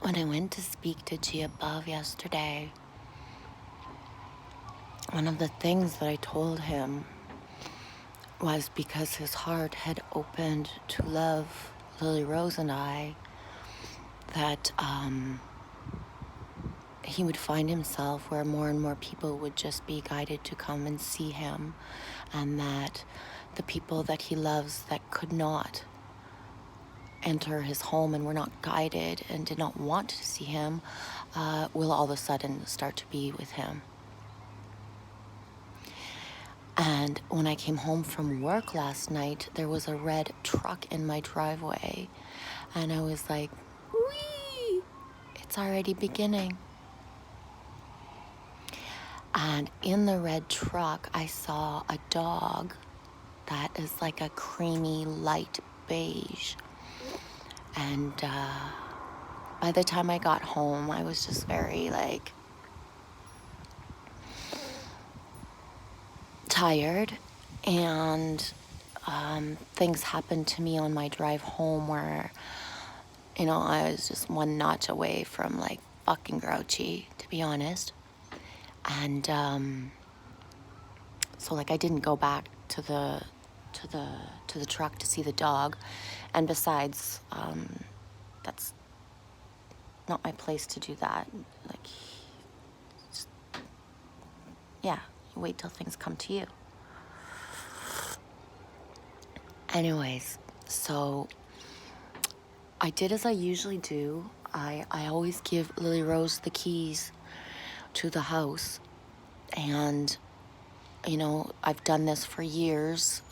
when I went to speak to G above yesterday, one of the things that I told him was because his heart had opened to love Lily Rose and I, that he would find himself where more and more people would just be guided to come and see him, and that the people that he loves that could not enter his home and were not guided and did not want to see him will all of a sudden start to be with him. And when I came home from work last night, there was a red truck in my driveway, and I was like, wee, it's already beginning. And in the red truck, I saw a dog that is like a creamy light beige. And by the time I got home, I was just very tired, and things happened to me on my drive home where, I was just one notch away from fucking grouchy, to be honest. And so I didn't go back to the truck to see the dog, and besides, that's not my place to do that. You wait till things come to you. Anyways, so I did as I usually do. I always give Lily Rose the keys to the house, and I've done this for years.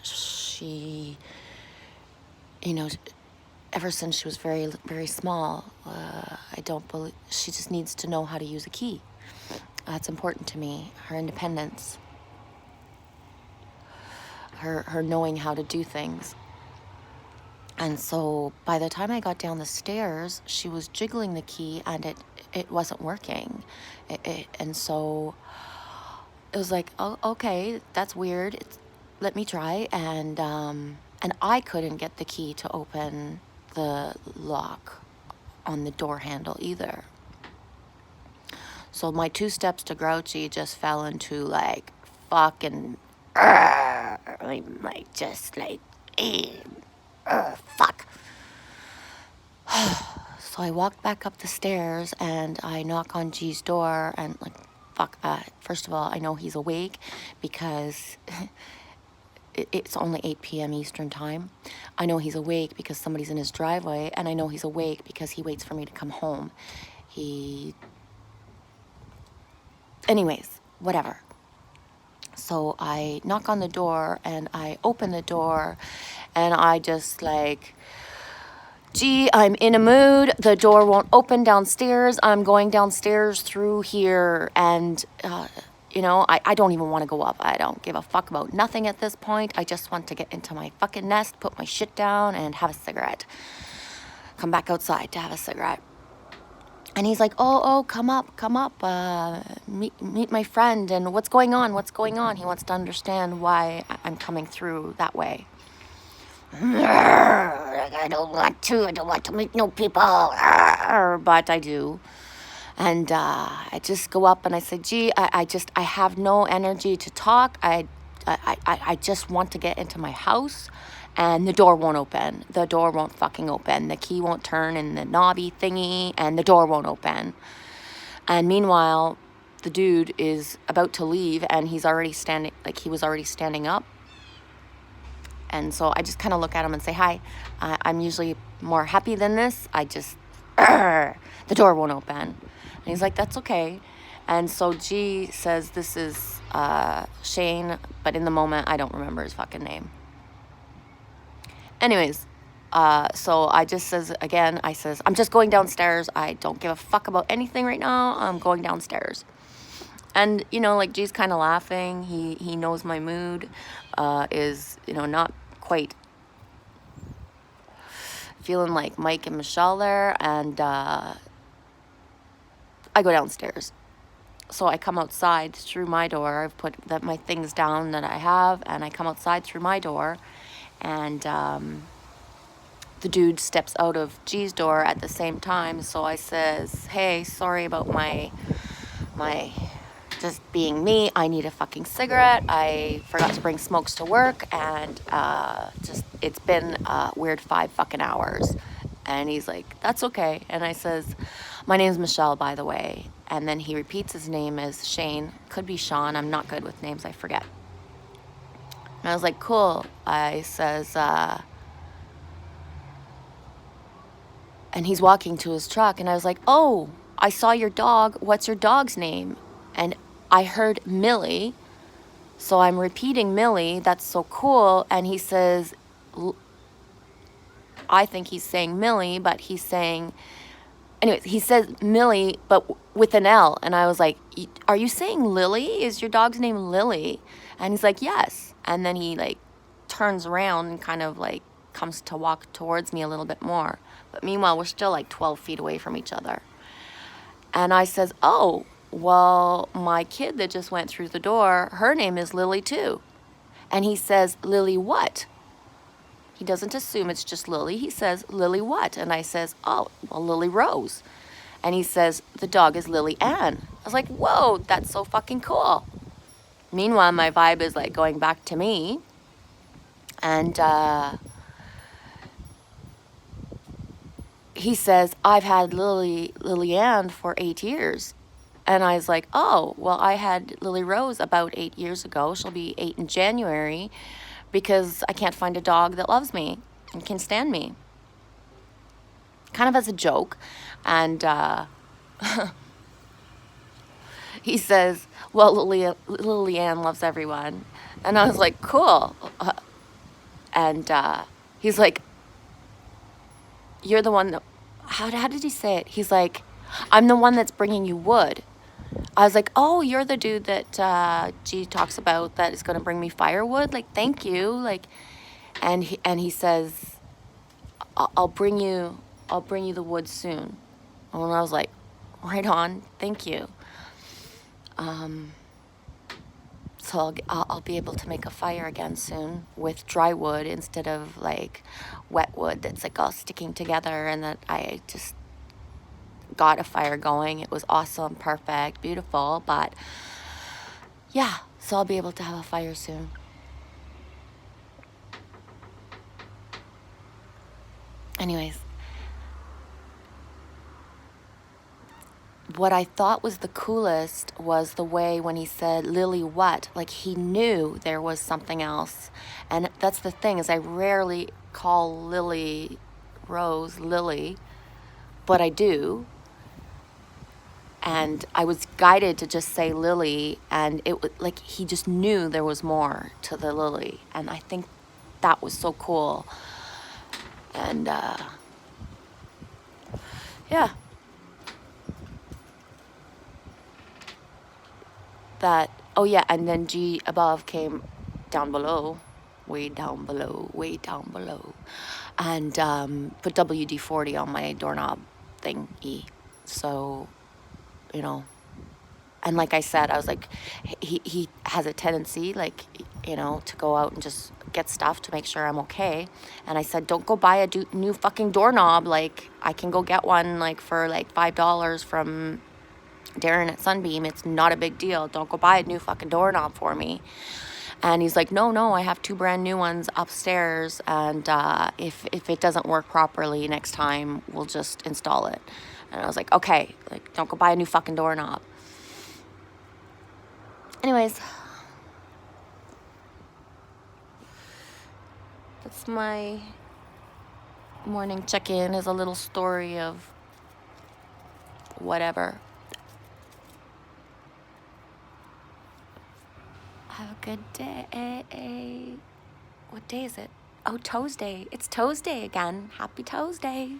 She, ever since she was very, very small, she just needs to know how to use a key. That's important to me. Her independence, her knowing how to do things. And so by the time I got down the stairs, she was jiggling the key and it wasn't working. And so it was like, oh, okay, that's weird. Let me try. And I couldn't get the key to open the lock on the door handle either. So my 2 steps to grouchy just fell into fucking, fuck. So I walked back up the stairs and I knock on G's door and fuck. First of all, I know he's awake because it's only 8 p.m. Eastern time. I know he's awake because somebody's in his driveway, and I know he's awake because he waits for me to come home. Anyways, whatever. So I knock on the door and I open the door and I just gee, I'm in a mood. The door won't open downstairs. I'm going downstairs through here, and I don't even want to go up. I don't give a fuck about nothing at this point. I just want to get into my fucking nest, put my shit down, and have a cigarette. Come back outside to have a cigarette. And he's like, oh, come up, meet my friend, and what's going on? He wants to understand why I'm coming through that way. I don't want to meet no people, but I do. And I just go up and I say, gee, I have no energy to talk. I just want to get into my house, and the door won't open. The door won't fucking open. The key won't turn in the knobby thingy, and the door won't open. And meanwhile, the dude is about to leave, and he was already standing up. And so I just kind of look at him and say, hi, I'm usually more happy than this. The door won't open. And he's like, that's okay. And so G says, this is Shane, but in the moment, I don't remember his fucking name. Anyways, so I says, I'm just going downstairs. I don't give a fuck about anything right now. I'm going downstairs. And, G's kind of laughing. He knows my mood is, not quite feeling like Mike and Michelle there. And I go downstairs. So I come outside through my door. I've put my things down that I have, and I come outside through my door. And the dude steps out of G's door at the same time. So I says, hey, sorry about my just being me. I need a fucking cigarette. I forgot to bring smokes to work, and just it's been a weird 5 fucking hours. And he's like, that's okay. And I says, my name's Michelle, by the way. And then he repeats his name as Shane. Could be Sean. I'm not good with names. I forget. And I was like, cool. I says, and he's walking to his truck. And I was like, oh, I saw your dog. What's your dog's name? And I heard Millie. So I'm repeating Millie. That's so cool. And he says, I think he's saying Millie, but he's saying, anyways, he says Millie, but with an L. And I was like, are you saying Lily? Is your dog's name Lily? And he's like, yes. And then he like turns around and kind of like comes to walk towards me a little bit more. But meanwhile, we're still like 12 feet away from each other. And I says, oh, well, my kid that just went through the door, her name is Lily too. And he says, Lily what? He doesn't assume it's just Lily. He says, Lily what? And I says, oh, well, Lily Rose. And he says, the dog is Lily Ann. I was like, whoa, that's so fucking cool. Meanwhile, my vibe is like going back to me. And he says, I've had Lily Ann for 8 years. And I was like, oh, well, I had Lily Rose about 8 years ago. She'll be 8 in January. Because I can't find a dog that loves me and can stand me. Kind of as a joke. And he says, well, Lily Ann loves everyone. And I was like, cool. And he's like, you're the one that, how did he say it? He's like, I'm the one that's bringing you wood. I was like, oh, you're the dude that G talks about that is going to bring me firewood. Like, thank you. Like, and he says, I'll bring you the wood soon. And I was like, right on. Thank you. So I'll be able to make a fire again soon with dry wood instead of like wet wood that's like all sticking together, and that I just got a fire going. It was awesome, perfect, beautiful. But yeah, so I'll be able to have a fire soon. Anyways, what I thought was the coolest was the way when he said Lily what, like he knew there was something else. And that's the thing, is I rarely call Lily Rose Lily, but I do. And I was guided to just say Lily, and it was like he just knew there was more to the Lily. And I think that was so cool. And yeah. That, oh yeah, and then G above came down below, way down below, and put WD-40 on my doorknob thingy. So, you know, and like I said, I was like, he has a tendency, like, you know, to go out and just get stuff to make sure I'm okay. And I said, don't go buy a new fucking doorknob. Like, I can go get one, like, for like $5 from Darren at Sunbeam. It's not a big deal. Don't go buy a new fucking doorknob for me. And he's like, no, I have 2 brand new ones upstairs, and if it doesn't work properly next time, we'll just install it. And I was like, okay, like, don't go buy a new fucking doorknob. Anyways, that's my morning check-in, is a little story of whatever. Have a good day. What day is it? Oh, Toes Day. It's Toes Day again. Happy Toes Day.